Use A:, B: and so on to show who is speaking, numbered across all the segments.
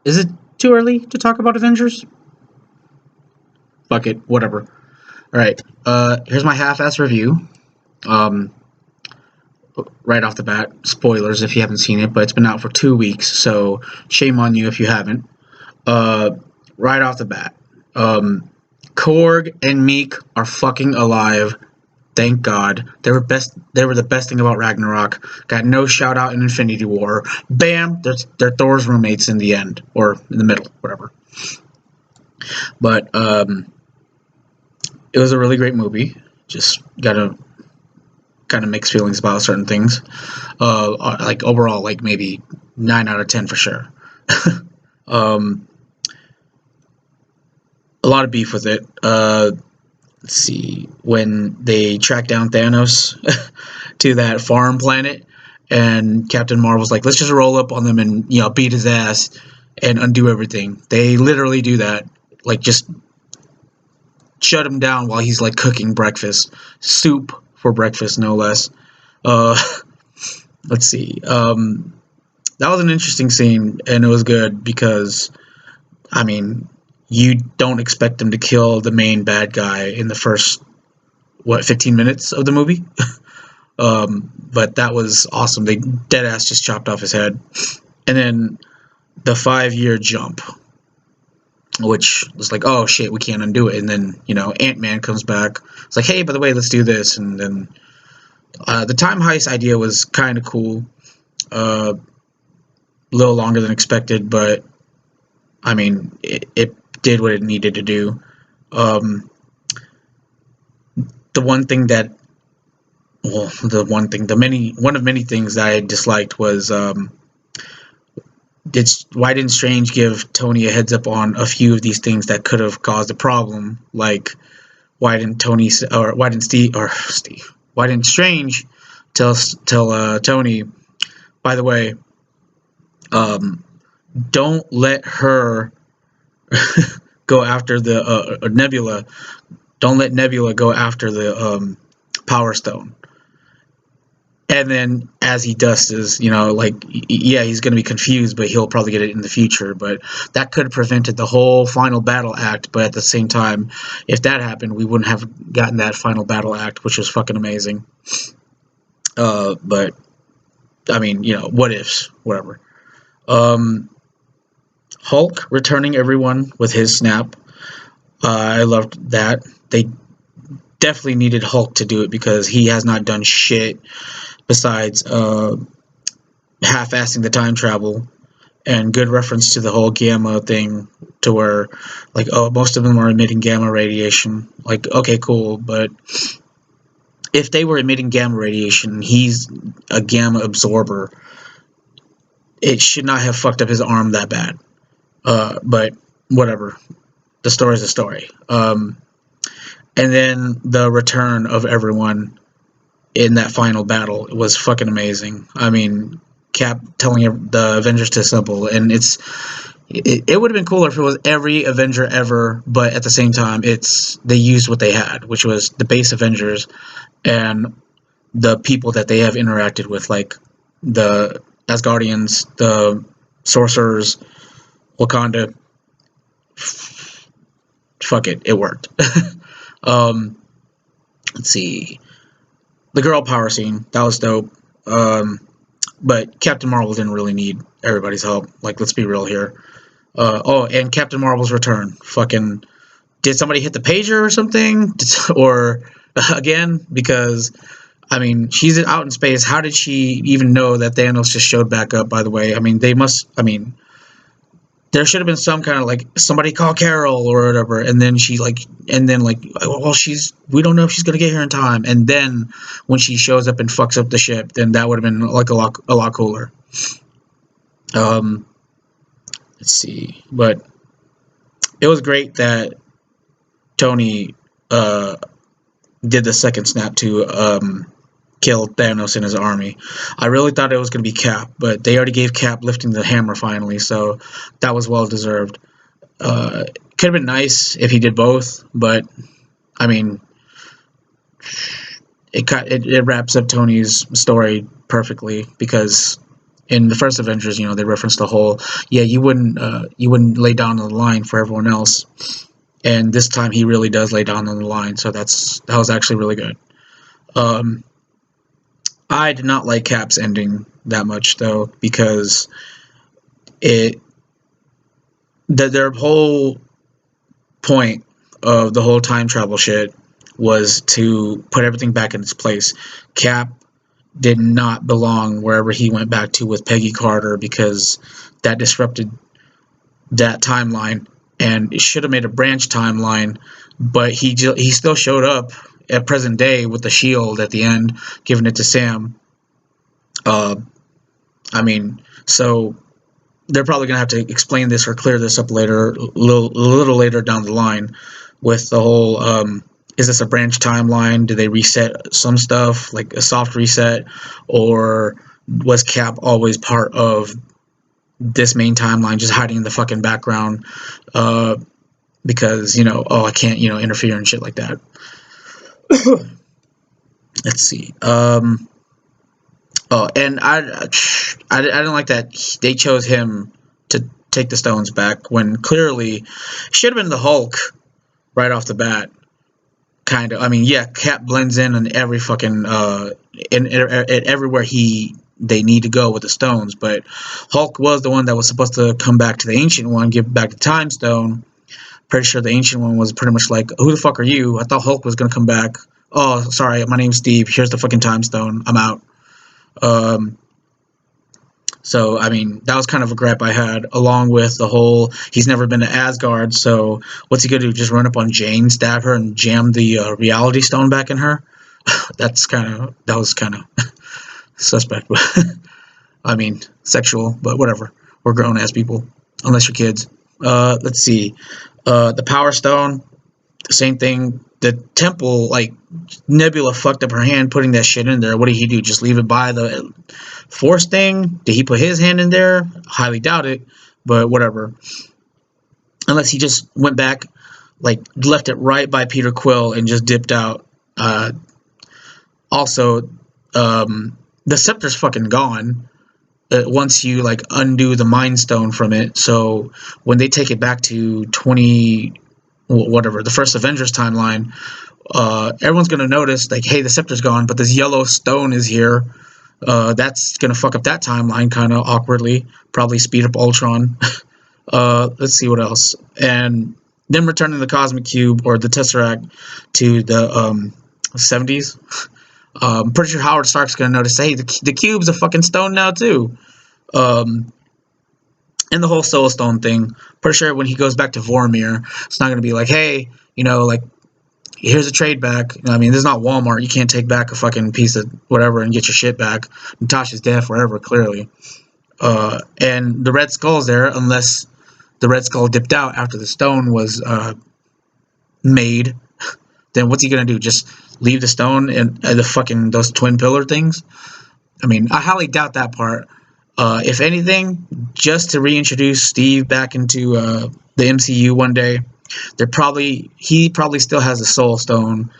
A: Is it too early to talk about Avengers? Fuck it, whatever. All right. Here's my half-ass review. Um, right off the bat, spoilers if you haven't seen it, but it's been out for 2 weeks, so shame on you if you haven't. Uh, right off the bat, um, Korg and Meek are fucking alive. Thank God. They were best. They were the best thing about Ragnarok. Got no shout out in Infinity War. Bam! They're Thor's roommates in the end, or in the middle, whatever. But it was a really great movie. Just gotta kind of mixed feelings about certain things. Like overall, like maybe 9 out of 10 for sure. um, a lot of beef with it. Let's see, when they track down Thanos to that farm planet, and Captain Marvel's like, let's just roll up on them and beat his ass and undo everything. They literally do that, like just shut him down while he's like cooking breakfast, soup for breakfast, no less. Uh, let's see. That was an interesting scene, and it was good because, I mean, you don't expect them to kill the main bad guy in the first 15 minutes of the movie. But that was awesome. They dead ass just chopped off his head, and then the 5 year jump, which was like, oh shit, we can't undo it. And then Ant-Man comes back. It's like, hey, by the way, let's do this. And then the time heist idea was kind of cool. A little longer than expected, but I mean, it did what it needed to do. The one thing that, well, one of many things that I disliked was, why didn't Strange give Tony a heads up on a few of these things that could have caused a problem? Like, why didn't why didn't Strange tell Tony, by the way, don't let her go after the Nebula. Don't let Nebula go after the Power Stone. And then as he does is, yeah, he's going to be confused, but he'll probably get it in the future. But that could have prevented the whole final battle act. But at the same time, if that happened, we wouldn't have gotten that final battle act, which was fucking amazing. But, I mean, what ifs, whatever. Hulk returning everyone with his snap. I loved that. They definitely needed Hulk to do it because he has not done shit besides half-assing the time travel, and good reference to the whole gamma thing, to where, like, oh, most of them are emitting gamma radiation. Like, okay, cool, but if they were emitting gamma radiation, he's a gamma absorber, it should not have fucked up his arm that bad. But whatever. The story's a story. And then the return of everyone in that final battle was fucking amazing. I mean, Cap telling the Avengers to assemble, and it would have been cooler if it was every Avenger ever, but at the same time, they used what they had, which was the base Avengers and the people that they have interacted with, like the Asgardians, the Sorcerers, Wakanda. Fuck it, it worked. Let's see. The girl power scene, that was dope. But Captain Marvel didn't really need everybody's help. Like, let's be real here. And Captain Marvel's return. Fucking, did somebody hit the pager or something? Or, again, because, I mean, she's out in space. How did she even know that Thanos just showed back up, by the way? I mean, there should have been some kind of, like, somebody call Carol or whatever, and then well, we don't know if she's gonna get here in time, and then when she shows up and fucks up the ship, then that would have been like a lot cooler. Let's see, but it was great that Tony did the second snap to kill Thanos and his army. I really thought it was going to be Cap, but they already gave Cap lifting the hammer finally, so that was well deserved. Could have been nice if he did both, but I mean, it wraps up Tony's story perfectly because in the first Avengers, they referenced the whole, yeah, you wouldn't lay down on the line for everyone else, and this time he really does lay down on the line. So that was actually really good. Um, I did not like Cap's ending that much though, because it their whole point of the whole time travel shit was to put everything back in its place. Cap did not belong wherever he went back to with Peggy Carter, because that disrupted that timeline, and it should have made a branch timeline. But he still showed up at present day with the shield at the end, giving it to Sam. Uh, I mean, so they're probably gonna have to explain this or clear this up later, a little later down the line, with the whole. Is this a branch timeline? Do they reset some stuff, like a soft reset, or was Cap always part of this main timeline, just hiding in the fucking background? Because oh, I can't interfere and shit like that. Let's see. Oh, and I didn't like that they chose him to take the stones back, when clearly it should have been the Hulk right off the bat. Kind of. I mean, yeah, Cap blends in every fucking everywhere they need to go with the stones, but Hulk was the one that was supposed to come back to the Ancient One, give back the Time Stone. Pretty sure the Ancient One was pretty much like, "Who the fuck are you?" I thought Hulk was gonna come back. Oh, sorry, my name's Steve. Here's the fucking Time Stone. I'm out. Um, So, I mean, that was kind of a gripe I had, along with the whole he's never been to Asgard, so what's he gonna do? Just run up on Jane, stab her, and jam the Reality Stone back in her? That was kind of suspect. I mean, sexual, but whatever. We're grown ass people, unless you're kids. Let's see. The Power Stone, the same thing. The temple, like, Nebula fucked up her hand putting that shit in there. What did he do? Just leave it by the Force thing? Did he put his hand in there? Highly doubt it, but whatever. Unless he just went back, like, left it right by Peter Quill and just dipped out. Also, the scepter's fucking gone once you, like, undo the Mind Stone from it. So when they take it back to whatever, the first Avengers timeline, everyone's gonna notice, like, hey, the scepter's gone, but this yellow stone is here. That's gonna fuck up that timeline kind of awkwardly. Probably speed up Ultron. Let's see what else. And then returning the Cosmic Cube or the Tesseract to the 70s. Pretty sure Howard Stark's gonna notice, hey, the cube's a fucking stone now too. Um, and the whole Soul Stone thing. Pretty sure when he goes back to Vormir, it's not gonna be like, hey, like, here's a trade back. I mean, this is not Walmart. You can't take back a fucking piece of whatever and get your shit back. Natasha's dead forever, clearly. And the Red Skull's there, unless the Red Skull dipped out after the stone was made. Then what's he gonna do? Just leave the stone and the fucking those twin pillar things? I mean, I highly doubt that part. If anything, just to reintroduce Steve back into the MCU one day. He probably still has a Soul Stone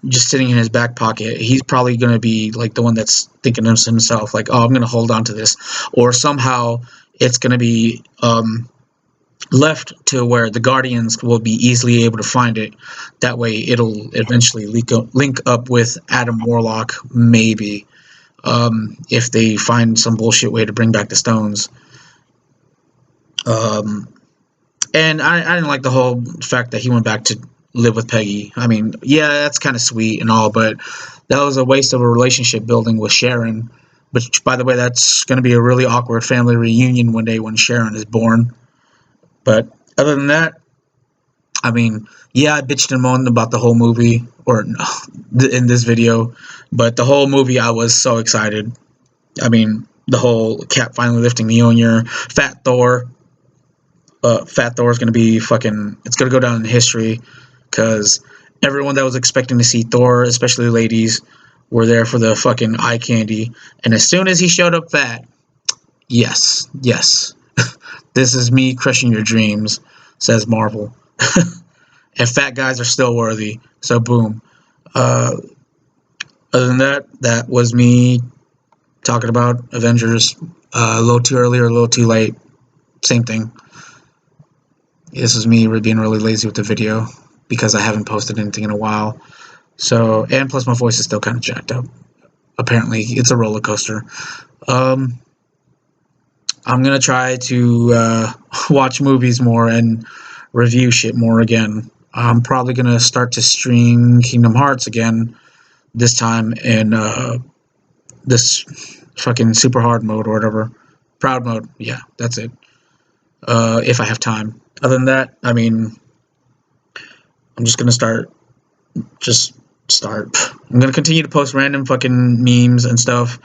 A: just sitting in his back pocket. He's probably going to be like the one that's thinking to himself, like, oh, I'm going to hold on to this. Or somehow it's going to be left to where the Guardians will be easily able to find it. That way it'll eventually link up with Adam Warlock, maybe, if they find some bullshit way to bring back the stones. And I didn't like the whole fact that he went back to live with Peggy. I mean, yeah, that's kind of sweet and all, but that was a waste of a relationship building with Sharon. Which, by the way, that's going to be a really awkward family reunion one day when Sharon is born. But other than that, I mean, yeah, I bitched and moaned about the whole movie, or in this video, but the whole movie I was so excited. I mean, the whole Cap finally lifting Mjolnir, Fat Thor. Fat Thor is going to be fucking, it's going to go down in history, because everyone that was expecting to see Thor, especially ladies, were there for the fucking eye candy. And as soon as he showed up fat, yes, this is me crushing your dreams, says Marvel. And fat guys are still worthy, so boom. Other than that, that was me talking about Avengers. A little too early or a little too late. Same thing. This is me being really lazy with the video because I haven't posted anything in a while. So, and plus my voice is still kind of jacked up. Apparently, it's a roller coaster. Um, I'm gonna try to watch movies more and review shit more again. I'm probably gonna start to stream Kingdom Hearts again, this time in this fucking super hard mode or whatever. Proud mode, yeah, that's it. If I have time. Other than that, I mean, I'm just gonna just start. I'm gonna continue to post random fucking memes and stuff.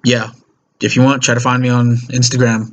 A: Yeah, if you want, try to find me on Instagram.